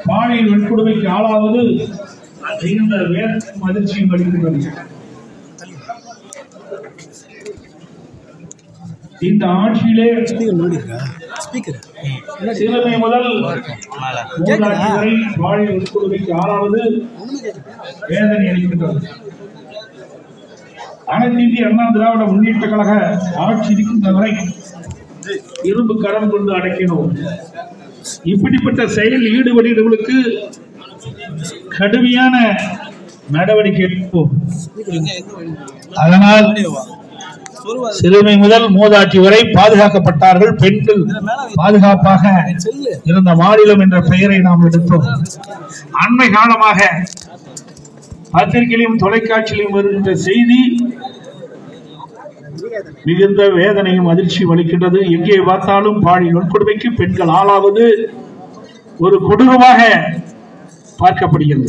பாலியல் வன்கொடுமைக்கு ஆளாவது மிகுந்த வேதனையும் அதிர்ச்சியும் அளிக்கிறது. இந்த ஆட்சியிலே சிறுமை முதல் மூதாட்டி வரை பாலியல் வன்கொடுமைக்கு ஆளாவது வேதனை அளிக்கின்றது. அனைத்து இந்திய அண்ணா திராவிட முன்னேற்ற கழக ஆட்சி இருக்கின்ற வரை இரும்பு கரம் கொண்டு அடக்கினோம். இப்படிப்பட்ட செயலில் ஈடுபடுகிறவர்களுக்கு கடுமையான நடவடிக்கை எடுப்போம். அதனால் சிறுமை முதல் மூதாட்டி வரை பாதுகாக்கப்பட்டார்கள். பெண்கள் பாதுகாப்பாக இருந்த மாநிலம் என்ற பெயரை நாம் எடுத்தோம். அண்மை காலமாக பத்திரிகையிலும் தொலைக்காட்சியிலும் வருகின்ற செய்தி மிகுந்த வேதனையும் அதிர்ச்சியும் அளிக்கின்றது. எங்கே பார்த்தாலும் பாலியல் வன்கொடுமைக்கு பெண்கள் ஆளாவது ஒரு கொடூரமாக பார்க்கப்படுகிறது.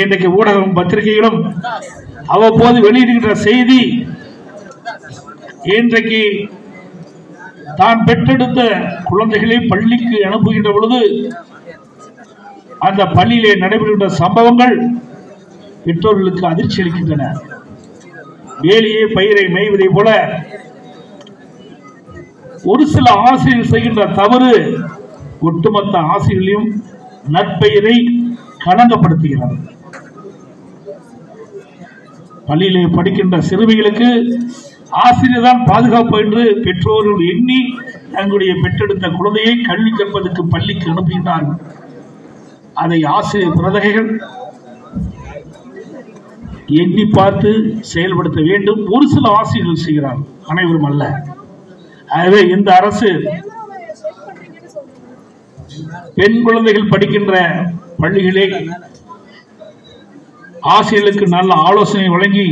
இன்றைக்கு ஊடகம் பத்திரிகைகளும் அவ்வப்போது வெளியிடுகின்ற செய்தி, இன்றைக்கு தான் பெற்றெடுத்த குழந்தைகளை பள்ளிக்கு அனுப்புகின்ற பொழுது அந்த பள்ளியிலே நடைபெறுகின்ற சம்பவங்கள் பெற்றோர்களுக்கு அதிர்ச்சி அளிக்கின்றன. வேலையே பயிரை மேய்வதை போல ஒரு சில ஆசிரியர் செய்கின்ற தவறு ஒட்டுமொத்த ஆசிரியர்களையும் நற்பெயரை களங்கப்படுத்துகிறது. பள்ளியிலே படிக்கின்ற சிறுமிகளுக்கு ஆசிரியர் தான் பாதுகாப்பு என்று பெற்றோர்கள் எண்ணி தங்களுடைய பெற்றெடுத்த குழந்தையை கல்வி கற்பதற்கு பள்ளிக்கு அனுப்புகின்றார்கள். அதை ஆசிரியர் பிரதகைகள் எண்ணி பார்த்து செயல்படுத்த வேண்டும். ஒரு சில ஆசிரியர்கள் செய்கிறார்கள், அனைவரும் அல்ல. ஆகவே இந்த அரசு பெண் குழந்தைகள் படிக்கின்ற பள்ளிகளே ஆசிரியர்களுக்கு நல்ல ஆலோசனை வழங்கி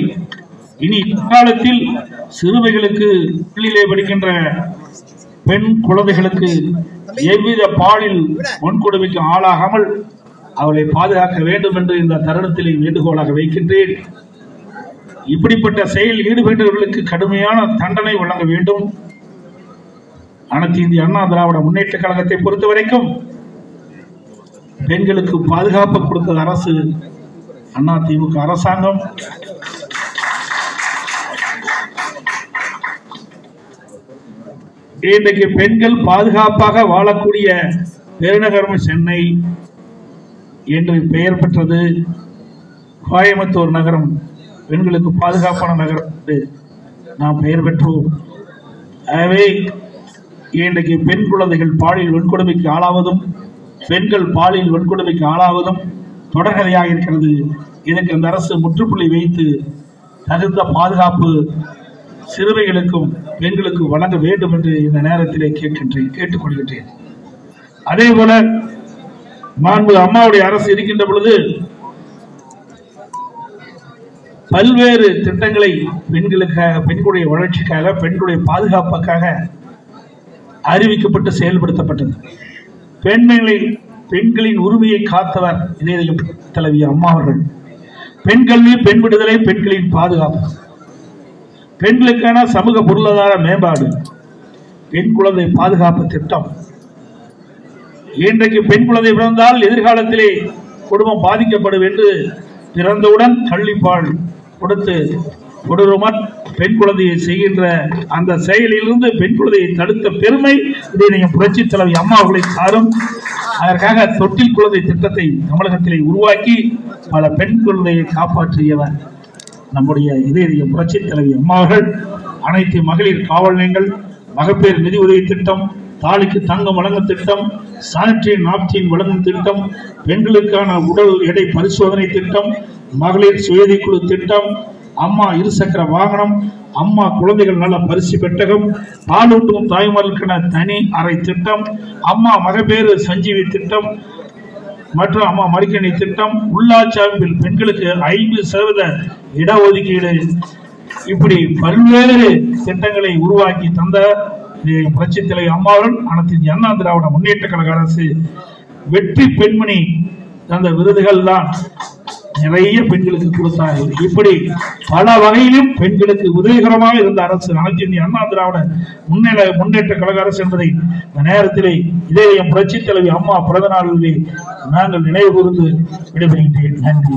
இனி காலத்தில் சிறுமிகளுக்கு பள்ளியிலே படிக்கின்ற பெண் குழந்தைகளுக்கு எவ்வித பாலியல் வன்கொடுமைக்கு ஆளாகாமல் அவளை பாதுகாக்க வேண்டும் என்று இந்த தருணத்திலே வேண்டுகோளாக வைக்கின்றேன். இப்படிப்பட்ட செயல் ஈடுபட்டவர்களுக்கு கடுமையான தண்டனை வழங்க வேண்டும். அனைத்து இந்திய அண்ணா திராவிட முன்னேற்ற கழகத்தை பொறுத்தவரைக்கும் பெண்களுக்கு பாதுகாப்பு கொடுத்த அரசு அதிமுக அரசாங்கம். இன்றைக்கு பெண்கள் பாதுகாப்பாக வாழக்கூடிய பெருநகரம் சென்னை என்று பெயர் பெற்றது. கோயம்புத்தூர் நகரம் பெண்களுக்கு பாதுகாப்பான நகரம் என்று நாம் பெயர் பெற்றோம். ஆகவே இன்றைக்கு பெண் குழந்தைகள் பாலியல் வன்கொடுமைக்கு ஆளாவதும் பெண்கள் பாலியல் வன்கொடுமைக்கு ஆளாவதும் தொடர்கதையாக இருக்கிறது. இதற்கு அந்த அரசு முற்றுப்புள்ளி வைத்து தகுந்த பாதுகாப்பு சிறுமிகளுக்கும் பெண்களுக்கும் வழங்க வேண்டும் என்று இந்த நேரத்திலே கேட்டுக்கொள்கின்றேன். அதே போல மாண்பு அம்மாவுடைய அரசு இருக்கின்ற பொழுது பல்வேறு திட்டங்களை பெண்களுக்காக, பெண்களுடைய வளர்ச்சிக்காக, பெண்களுடைய பாதுகாப்புக்காக அறிவிக்கப்பட்டு செயல்படுத்தப்பட்டது. பெண்களின் உரிமையை காத்தவர் இதய தலைவி அம்மா அவர்கள். பெண் கல்வி, பெண் விடுதலை, பெண்களின் பாதுகாப்பு, பெண்களுக்கான சமூக பொருளாதார மேம்பாடு, பெண் குழந்தை பாதுகாப்பு திட்டம். இன்றைக்கு பெண் குழந்தை பிறந்தால் எதிர்காலத்திலே குடும்பம் பாதிக்கப்படும் என்று பிறந்தவுடன் கள்ளிப்பால் கொடுத்து கொடூரமான பெண் குழந்தையை செய்கின்ற அந்த செயலிலிருந்து பெண் குழந்தையை தடுத்த பெருமை இதை புரட்சி தலைவி அம்மா அவர்களை சாரும். அதற்காக தொட்டில் குழந்தை திட்டத்தை தமிழகத்திலே உருவாக்கி பல பெண் குழந்தையை காப்பாற்றியவர் நம்முடைய இதய புரட்சி தலைவி அம்மா அவர்கள். அனைத்து மகளிர் காவல் நிலையங்கள், மகப்பேறு நிதி உதவி திட்டம், தாலிக்கு தங்கம் வழங்கும் திட்டம், சானிட்டரி நாப்கின் வழங்கும் திட்டம், பெண்களுக்கான உடல் எடை பரிசோதனை திட்டம், மகளிர் சுயதிக்குழு திட்டம், அம்மா இருசக்கர வாகனம், அம்மா குழந்தைகள் நல பரிசு பெட்டகம், பாலூட்டும் தாய்மார்களுக்கான தனி அறை திட்டம், அம்மா மகப்பேறு சஞ்சீவி திட்டம் மற்றும் அம்மா மடிக்கணி திட்டம், உள்ளாட்சி அமைப்பில் பெண்களுக்கு 50% இடஒதுக்கீடு, இப்படி பல்வேறு திட்டங்களை உருவாக்கி தந்த புரட்சி தலைவி அம்மாவுடன் அனைத்து இந்திய அண்ணா திராவிட முன்னேற்ற கழக அரசு வெற்றி பெண்மணி தந்த விருதுகள் தான் நிறைய பெண்களுக்கு கொடுத்தார்கள். இப்படி பல வகையிலும் பெண்களுக்கு உதவிகரமாக இருந்த அரசு அனைத்து இந்திய அண்ணா திராவிட முன்னேற்ற கழக அரசு என்பதை இந்த நேரத்திலே இதயம் புரட்சி தலைவி அம்மா பிறந்த நாளிலே நாங்கள் நினைவு கூர்ந்து விடைபெறுகின்றேன். நன்றி.